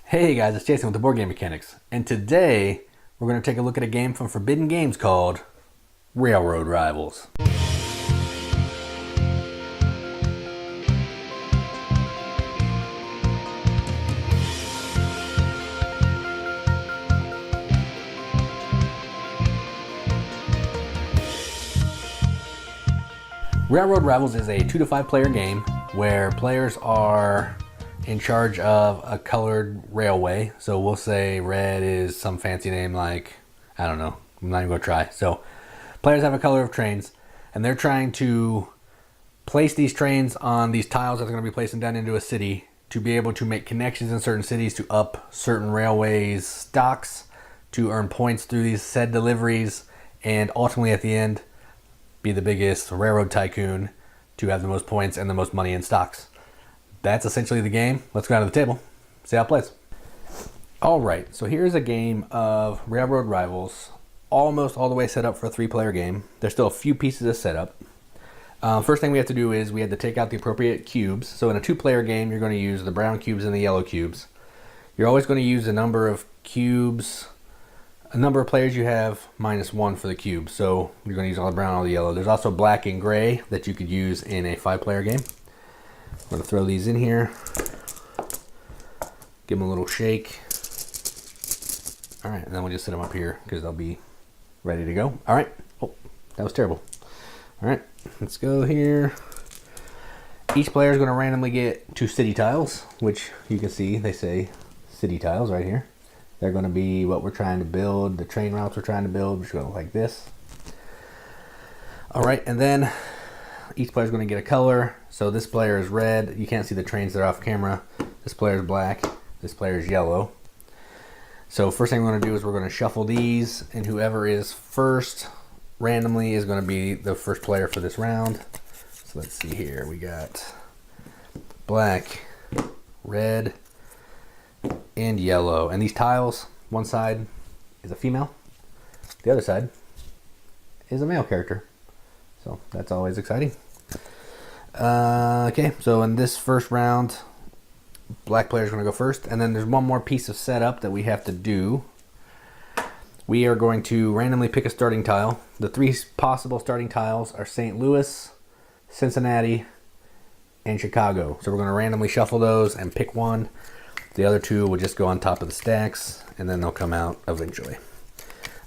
Hey guys, it's Jason with the Board Game Mechanics, and today we're going to take a look at a game from Forbidden Games called Railroad Rivals. Railroad Rivals is a 2 to 5 player game where players are in charge of a colored railway. So we'll say red is some fancy name like, I don't know, I'm not even going to try. So players have a color of trains and they're trying to place these trains on these tiles that they're going to be placing down into a city to be able to make connections in certain cities to up certain railways stocks, to earn points through these said deliveries, and ultimately at the end be the biggest railroad tycoon to have the most points and the most money in stocks. That's essentially the game. Let's go down to the table, see how it plays. All right, so here's a game of Railroad Rivals, almost all the way set up for a 3-player game. There's still a few pieces of setup. First thing we have to do is we have to take out the appropriate cubes. So in a 2-player game, you're going to use the brown cubes and the yellow cubes. You're always going to use the number of cubes, a number of players you have minus 1 for the cube. So you're going to use all the brown, all the yellow. There's also black and gray that you could use in a 5-player game. I'm going to throw these in here, give them a little shake. All right, and then we'll just set them up here because they'll be ready to go. All right. Oh, that was terrible. All right, let's go here. Each player is going to randomly get 2 city tiles, which you can see they say city tiles right here. They're going to be what we're trying to build, the train routes we're trying to build, which is going to look like this. All right, and then each player is going to get a color. So this player is red. You can't see the trains that are off camera. This player is black. This player is yellow. So first thing we're going to do is we're going to shuffle these, and whoever is first randomly is going to be the first player for this round. So let's see here. We got black, red, and yellow. And these tiles, one side is a female. The other side is a male character. So that's always exciting. Okay, so in this first round, black player is going to go first. And then there's one more piece of setup that we have to do. We are going to randomly pick a starting tile. The 3 possible starting tiles are St. Louis, Cincinnati, and Chicago. So we're going to randomly shuffle those and pick one. The other 2 will just go on top of the stacks, and then they'll come out eventually.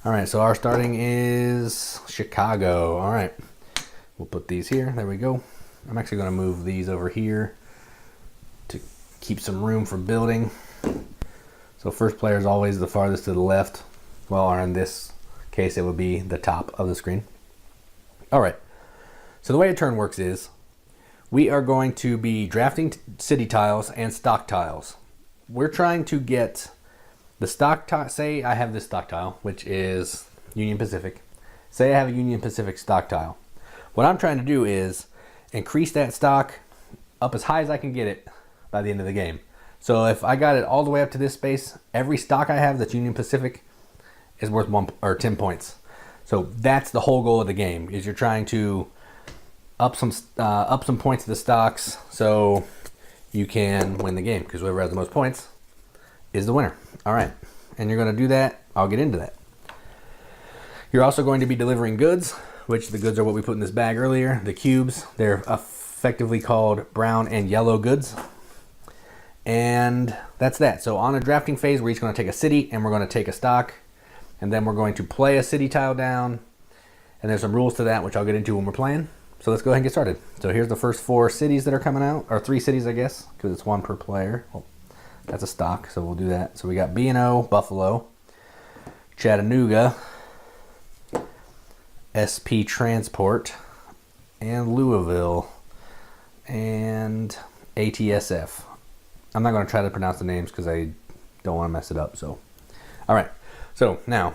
All right, so our starting is Chicago. All right, we'll put these here. There we go. I'm actually going to move these over here to keep some room for building. So first player is always the farthest to the left. Well, or in this case, it would be the top of the screen. All right, so the way a turn works is we are going to be drafting city tiles and stock tiles. We're trying to get the stock tile. Say I have this stock tile, which is Union Pacific. Say I have a Union Pacific stock tile. What I'm trying to do is increase that stock up as high as I can get it by the end of the game. So if I got it all the way up to this space, every stock I have that's Union Pacific is worth 1 or 10 points. So that's the whole goal of the game, is you're trying to up some points to the stocks so you can win the game, because whoever has the most points is the winner. All right, and you're going to do that. I'll get into that. You're also going to be delivering goods, which the goods are what we put in this bag earlier, the cubes. They're effectively called brown and yellow goods. And that's that. So on a drafting phase, we're each going to take a city and we're going to take a stock, and then we're going to play a city tile down. And there's some rules to that, which I'll get into when we're playing. So let's go ahead and get started. So here's the first 4 cities that are coming out, or 3 cities, I guess, because it's 1 per player. Well, that's a stock, so we'll do that. So we got B&O, Buffalo, Chattanooga, SP Transport, and Louisville, and ATSF. I'm not going to try to pronounce the names because I don't want to mess it up. So, all right. So now,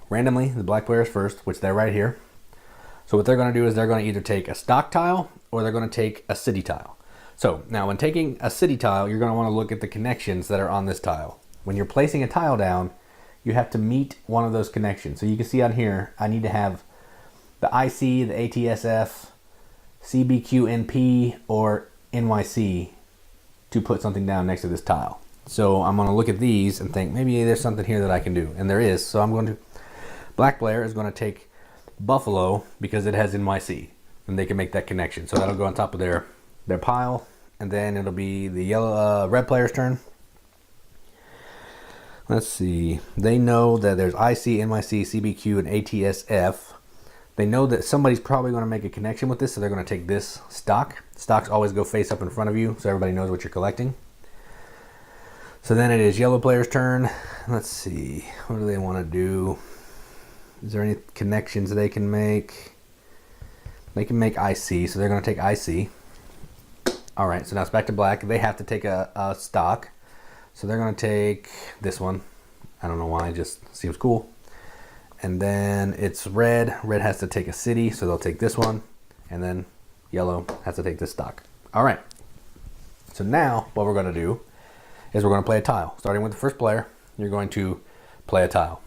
randomly, the black player is first, which they're right here. So what they're going to do is they're going to either take a stock tile or they're going to take a city tile. So now when taking a city tile, you're going to want to look at the connections that are on this tile. When you're placing a tile down, you have to meet one of those connections. So you can see on here, I need to have the IC, the ATSF, CBQNP, or NYC to put something down next to this tile. So I'm going to look at these and think maybe there's something here that I can do. And there is. So I'm going to, black player is going to take Buffalo because it has NYC. And they can make that connection. So that'll go on top of their pile. And then it'll be the red player's turn. Let's see. They know that there's IC, NYC, CBQ, and ATSF. They know that somebody's probably going to make a connection with this, so they're going to take this stock. Stocks always go face up in front of you, so everybody knows what you're collecting. So then it is yellow player's turn. Let's see. What do they want to do? Is there any connections they can make? They can make IC, so they're going to take IC. All right, so now it's back to black. They have to take a stock. So they're going to take this one. I don't know why, it just seems cool. And then it's red. Red has to take a city, so they'll take this one. And then yellow has to take this stock. All right. So now what we're going to do is we're going to play a tile. Starting with the first player, you're going to play a tile.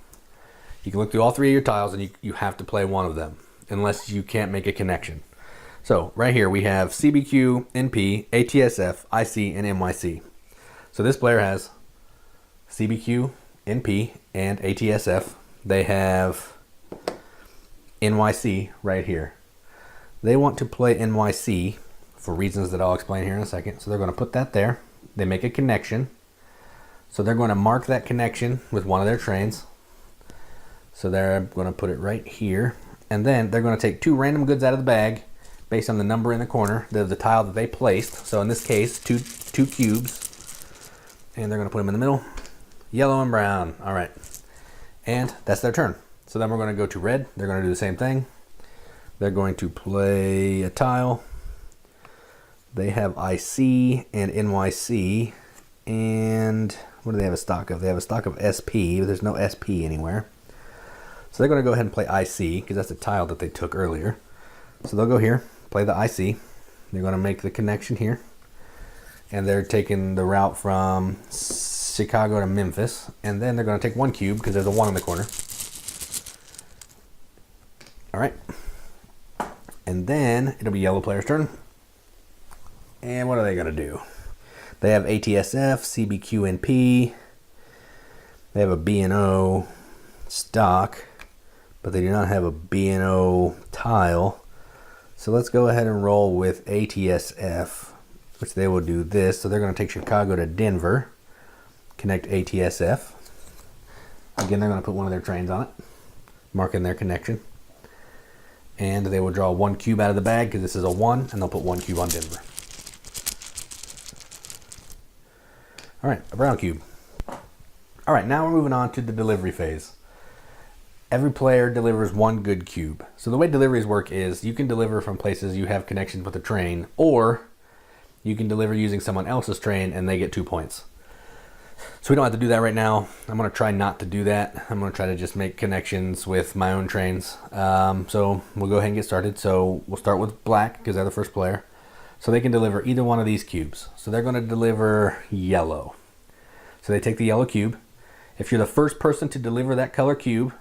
You can look through all three of your tiles, and you have to play one of them, unless you can't make a connection. So right here we have CBQ, NP, ATSF, IC, and NYC. So this player has CBQ, NP, and ATSF. They have NYC right here. They want to play NYC for reasons that I'll explain here in a second. So they're going to put that there. They make a connection. So they're going to mark that connection with one of their trains. So they're going to put it right here. And then they're going to take two random goods out of the bag based on the number in the corner, the tile that they placed. So in this case, two cubes. And they're going to put them in the middle. Yellow and brown. All right. And that's their turn. So then we're going to go to red. They're going to do the same thing. They're going to play a tile. They have IC and NYC. And what do they have a stock of? They have a stock of SP, but there's no SP anywhere. So they're going to go ahead and play IC because that's the tile that they took earlier. So they'll go here, play the IC. They're going to make the connection here. And they're taking the route from Chicago to Memphis. And then they're going to take one cube because there's a 1 in the corner. All right. And then it'll be yellow player's turn. And what are they going to do? They have ATSF, CBQNP. They have a B&O stock, but they do not have a B&O tile. So let's go ahead and roll with ATSF, which they will do this. So they're going to take Chicago to Denver, connect ATSF. Again, they're going to put one of their trains on it, marking their connection. And they will draw one cube out of the bag because this is a 1, and they'll put one cube on Denver. All right, a brown cube. All right, now we're moving on to the delivery phase. Every player delivers one good cube. So the way deliveries work is you can deliver from places you have connections with the train, or you can deliver using someone else's train and they get 2 points. So we don't have to do that right now. I'm going to try not to do that. I'm going to try to just make connections with my own trains. So we'll go ahead and get started. So we'll start with black because they're the first player. So they can deliver either one of these cubes. So they're going to deliver yellow. So they take the yellow cube. If you're the first person to deliver that color cube,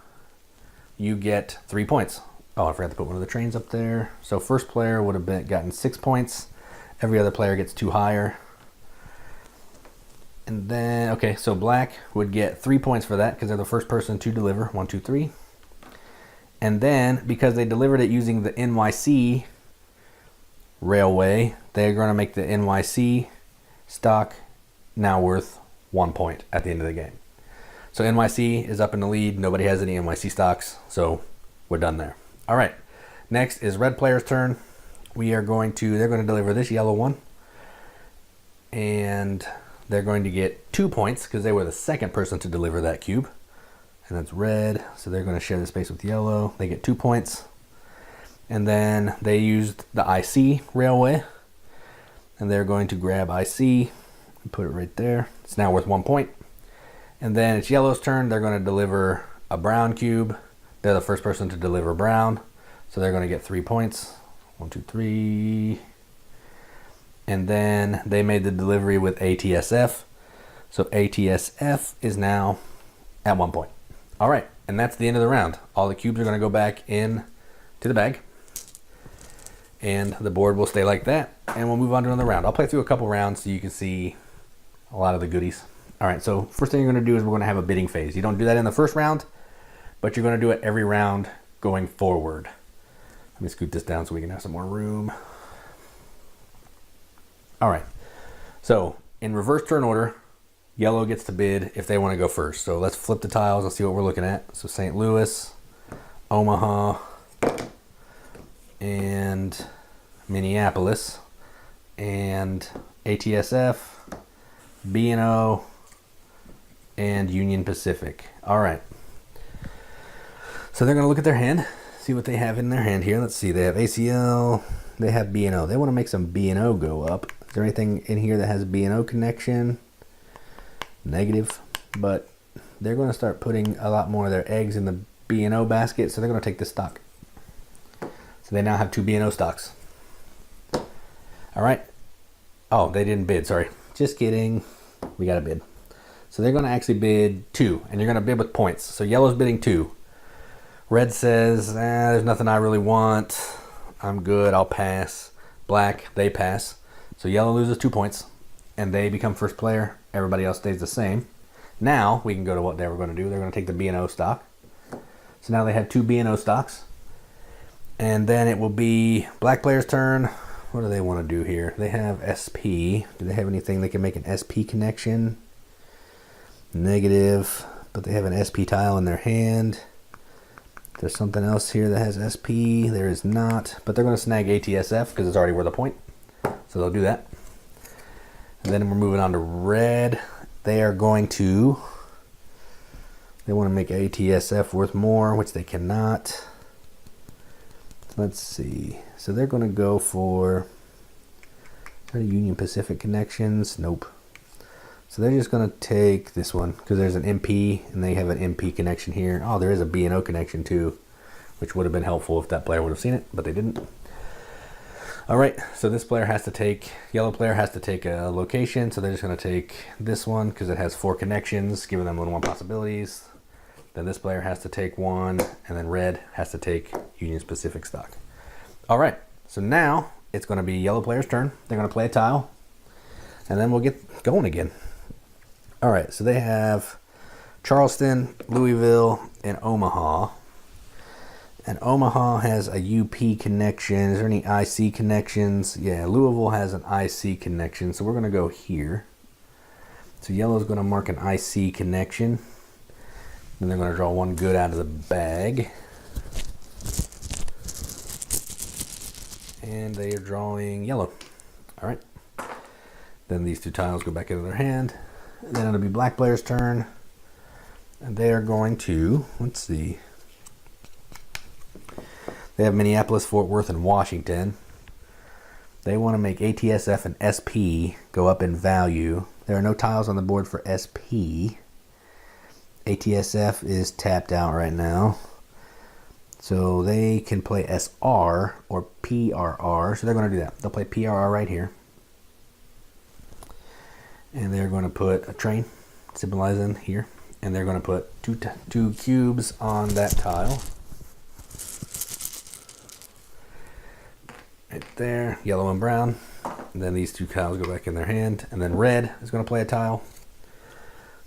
you get 3 points. Oh, I forgot to put one of the trains up there. So first player would have gotten 6 points. Every other player gets 2 higher. And then, okay, so black would get 3 points for that because they're the first person to deliver. 1, 2, 3. And then, because they delivered it using the NYC railway, they're going to make the NYC stock now worth 1 point at the end of the game. So NYC is up in the lead. Nobody has any NYC stocks, so we're done there. All right, next is red player's turn. They're going to deliver this yellow one. And they're going to get 2 points because they were the second person to deliver that cube. And that's red, so they're going to share the space with yellow. They get 2 points. And then they used the IC railway. And they're going to grab IC and put it right there. It's now worth 1 point. And then it's yellow's turn. They're going to deliver a brown cube. They're the first person to deliver brown. So they're going to get 3 points. 1, 2, 3. And then they made the delivery with ATSF. So ATSF is now at 1 point. All right, and that's the end of the round. All the cubes are going to go back in to the bag. And the board will stay like that. And we'll move on to another round. I'll play through a couple rounds so you can see a lot of the goodies. All right, so first thing you're going to do is we're going to have a bidding phase. You don't do that in the first round, but you're going to do it every round going forward. Let me scoot this down so we can have some more room. All right, so in reverse turn order, yellow gets to bid if they want to go first. So let's flip the tiles and see what we're looking at. So St. Louis, Omaha, and Minneapolis, and ATSF, B&O, and Union Pacific. All right. So they're going to look at their hand, see what they have in their hand here. Let's see. They have ACL. They have B&O. They want to make some B&O go up. Is there anything in here that has a B&O connection? Negative. But they're going to start putting a lot more of their eggs in the B&O basket, so they're going to take this stock. So they now have 2 B&O stocks. All right. Oh, they didn't bid. Sorry. Just kidding. We got to bid. So they're going to actually bid 2, and you're going to bid with points. So yellow's bidding 2. Red says, there's nothing I really want. I'm good. I'll pass. Black, they pass. So yellow loses 2 points, and they become first player. Everybody else stays the same. Now we can go to what they were going to do. They're going to take the B&O stock. So now they have 2 B&O stocks. And then it will be black player's turn. What do they want to do here? They have SP. Do they have anything they can make an SP connection? Negative. But they have an SP tile in their hand. There's something else here that has SP. There is not. But they're going to snag ATSF because it's already worth a point. So they'll do that. And then we're moving on to red. They are going to... They want to make ATSF worth more, which they cannot. Let's see. So they're going to go for... Are there Union Pacific connections? Nope. So they're just going to take this one because there's an MP and they have an MP connection here. Oh, there is a B&O connection too, which would have been helpful if that player would have seen it, but they didn't. All right, so this player has to take, yellow player has to take a location. So they're just going to take this one because it has 4 connections, giving them 1 possibilities. Then this player has to take 1, and then red has to take Union Pacific stock. All right, so now it's going to be yellow player's turn. They're going to play a tile, and then we'll get going again. All right, so they have Charleston, Louisville, and Omaha. And Omaha has a UP connection. Is there any IC connections? Yeah, Louisville has an IC connection, so we're going to go here. So yellow's going to mark an IC connection. Then they're going to draw 1 good out of the bag. And they are drawing yellow. All right. Then these 2 tiles go back into their hand. And then it'll be black player's turn. And they are going to, let's see. They have Minneapolis, Fort Worth, and Washington. They want to make ATSF and SP go up in value. There are no tiles on the board for SP. ATSF is tapped out right now. So they can play SR or PRR. So they're going to do that. They'll play PRR right here. And they're going to put a train symbolizing here. And they're going to put two cubes on that tile. Right there, yellow and brown. And then these 2 tiles go back in their hand. And then red is going to play a tile.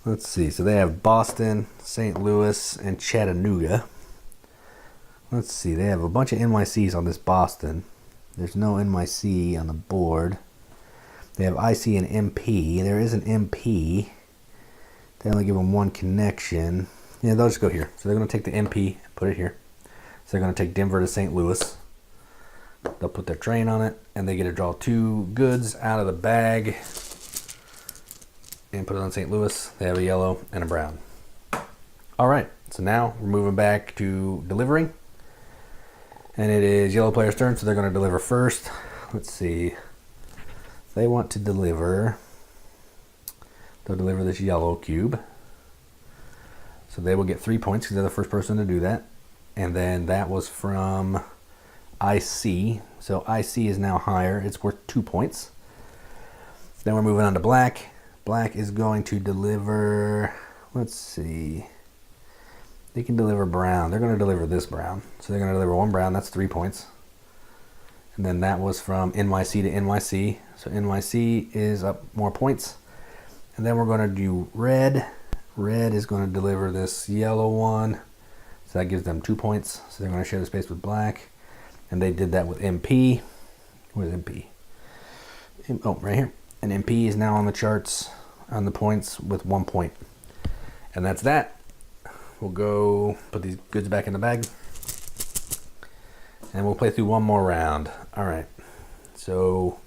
Let's see, so they have Boston, St. Louis, and Chattanooga. Let's see, they have a bunch of NYCs on this Boston. There's no NYC on the board. They have IC and MP. There is an MP. They only give them 1 connection. Yeah, they'll just go here. So they're going to take the MP and put it here. So they're going to take Denver to St. Louis. They'll put their train on it, and they get to draw 2 goods out of the bag and put it on St. Louis. They have a yellow and a brown. All right, so now we're moving back to delivering. And it is yellow player's turn, so they're going to deliver first. Let's see. They want to deliver. They'll deliver this yellow cube. So they will get 3 points because they're the first person to do that. And then that was from IC. So IC is now higher. It's worth 2 points. Then we're moving on to black. Black is going to deliver, let's see. They can deliver brown. They're going to deliver this brown. So they're going to deliver 1 brown. That's 3 points. And then that was from NYC to NYC. So NYC is up more points. And then we're going to do red. Red is going to deliver this yellow one. So that gives them 2 points. So they're going to share the space with black. And they did that with MP. Where's MP? Oh, right here. And MP is now on the charts, on the points with 1 point. And that's that. We'll go put these goods back in the bag. And we'll play through one more round. All right. So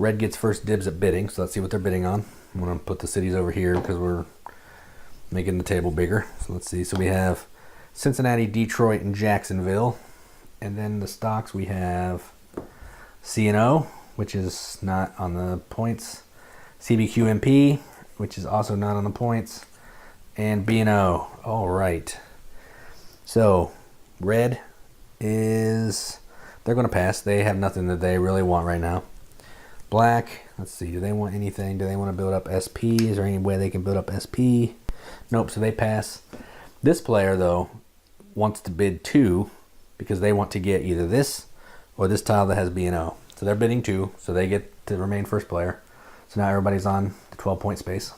red gets first dibs at bidding. So let's see what they're bidding on. I'm going to put the cities over here because we're making the table bigger. So let's see. So we have Cincinnati, Detroit, and Jacksonville. And then the stocks we have C&O, which is not on the points. CBQMP, which is also not on the points. And B&O. All right. So red is, they're going to pass. They have nothing that they really want right now. Black, let's see, do they want anything? Do they want to build up SP? Is there any way they can build up SP? Nope, so they pass. This player, though, wants to bid 2 because they want to get either this or this tile that has B&O. So they're bidding 2, so they get to remain first player. So now everybody's on the 12-point space.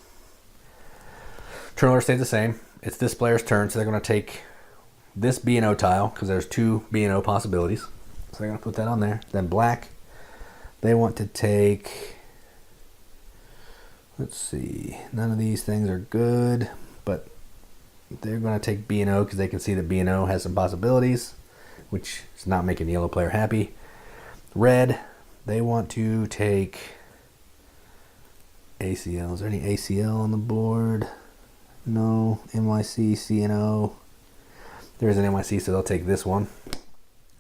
Turn order stays the same. It's this player's turn, so they're going to take this B&O tile because there's 2 B&O possibilities. So they're going to put that on there. Then black, they want to take, let's see, none of these things are good, but they're going to take B&O because they can see that B&O has some possibilities, which is not making the yellow player happy. Red, they want to take ACL. Is there any ACL on the board? No. NYC, C&O. There is an NYC, so they'll take this one.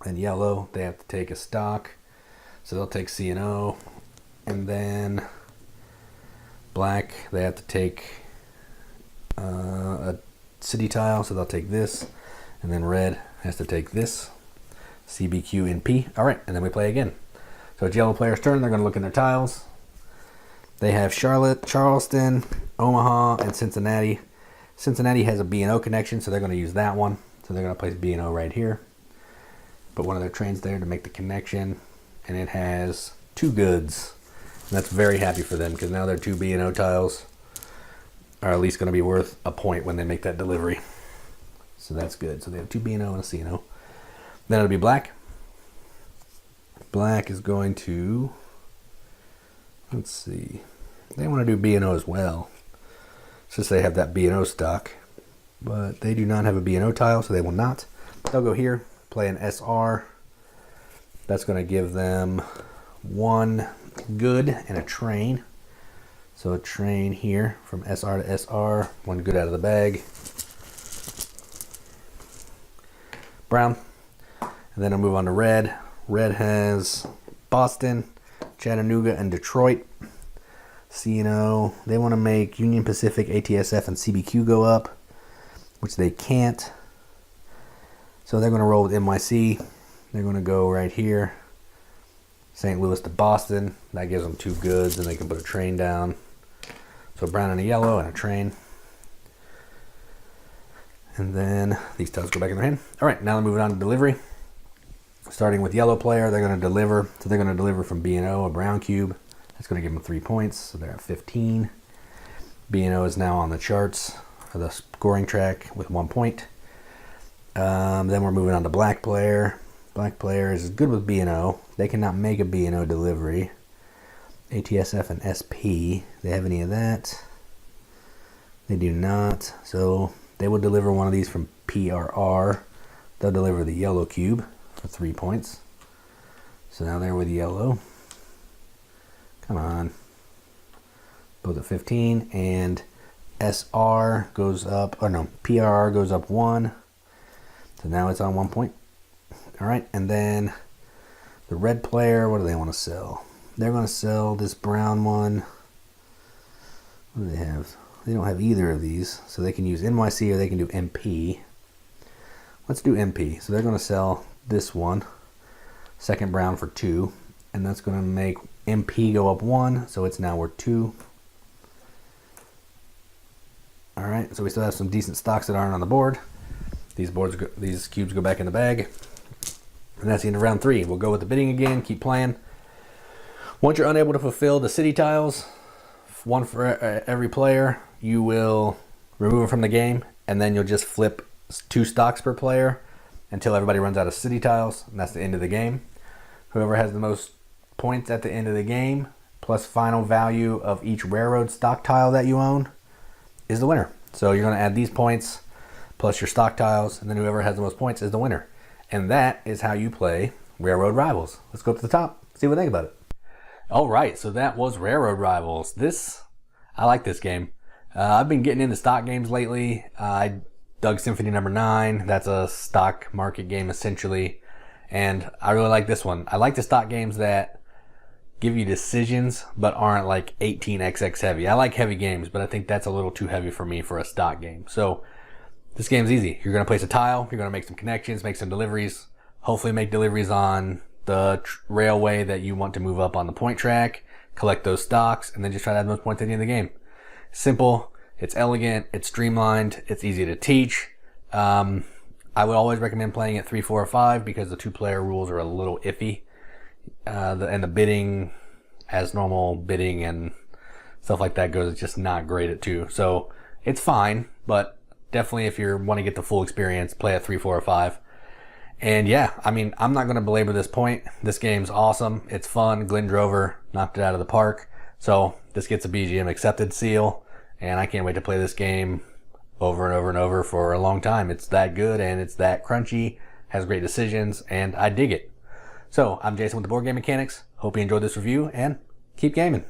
And yellow, they have to take a stock, so they'll take C&O. And then black, they have to take a city tile, so they'll take this. And then red has to take this, CBQ and P. All right, and then we play again. So it's yellow player's turn. They're going to look in their tiles. They have Charlotte, Charleston, Omaha, and Cincinnati. Cincinnati has a B&O connection, so they're going to use that one. So they're going to place B&O right here. Put one of their trains there to make the connection. And it has 2 goods. And that's very happy for them because now their 2 B&O tiles are at least going to be worth a point when they make that delivery. So that's good. So they have 2 B&O and a C&O. Then it'll be black. Black is going to, let's see, they want to do B&O as well, since they have that B&O stock, but they do not have a B&O tile, so they will not. They'll go here, play an SR. That's going to give them 1 good and a train. So a train here from SR to SR, 1 good out of the bag. Brown. And then I'll move on to red. Red has Boston, Chattanooga, and Detroit. C&O, they want to make Union Pacific, ATSF, and CBQ go up, which they can't. So they're going to roll with NYC. They're going to go right here. St. Louis to Boston. That gives them 2 goods, and they can put a train down. So brown and a yellow and a train. And then these tiles go back in their hand. All right, now they're moving on to delivery. Starting with yellow player, they're going to deliver. So they're going to deliver from B&O, a brown cube. That's going to give them 3 points, so they're at 15. B&O is now on the charts, or the scoring track, with 1 point. Then we're moving on to black player. Black player is good with B&O. They cannot make a B&O delivery. ATSF and SP, they have any of that? They do not. So they will deliver one of these from PRR. They'll deliver the yellow cube for 3 points. So now they're with yellow. Come on. Both at 15. And SR goes up, or no, PRR goes up 1. So now it's on 1 point. All right, and then the red player, what do they want to sell? They're going to sell this brown one. What do they have? They don't have either of these, so they can use NYC or they can do MP. Let's do MP. So they're going to sell this one, second brown, for 2, and that's going to make MP go up 1, so it's now worth 2. All right, so we still have some decent stocks that aren't on the board. These cubes go back in the bag. And that's the end of round 3. We'll go with the bidding again, keep playing. Once you're unable to fulfill the city tiles, one for every player, you will remove them from the game, and then you'll just flip 2 stocks per player until everybody runs out of city tiles, and that's the end of the game. Whoever has the most points at the end of the game, plus final value of each railroad stock tile that you own, is the winner. So you're going to add these points plus your stock tiles, and then whoever has the most points is the winner. And that is how you play Railroad Rivals. Let's go up to the top, see what they think about it. All right, so that was Railroad Rivals. I like this game. I've been getting into stock games lately. I dug Symphony Number 9. That's a stock market game essentially, and I really like this one. I like the stock games that give you decisions but aren't like 18xx heavy. I like heavy games, but I think that's a little too heavy for me for a stock game. So this game's easy. You're going to place a tile, you're going to make some connections, make some deliveries, hopefully make deliveries on the railway that you want to move up on the point track, collect those stocks, and then just try to add those points at the end of the game. Simple, it's elegant, it's streamlined, it's easy to teach. I would always recommend playing at 3, 4, or 5 because the 2-player rules are a little iffy. And the bidding, as normal bidding and stuff like that goes, it's just not great at 2. So it's fine, but definitely if you want to get the full experience, play at 3, 4, or 5. And yeah, I mean, I'm not going to belabor this point. This game's awesome. It's fun. Glenn Drover knocked it out of the park. So this gets a BGM accepted seal, and I can't wait to play this game over and over and over for a long time. It's that good, and it's that crunchy, has great decisions, and I dig it. So I'm Jason with the Board Game Mechanics. Hope you enjoyed this review, and keep gaming.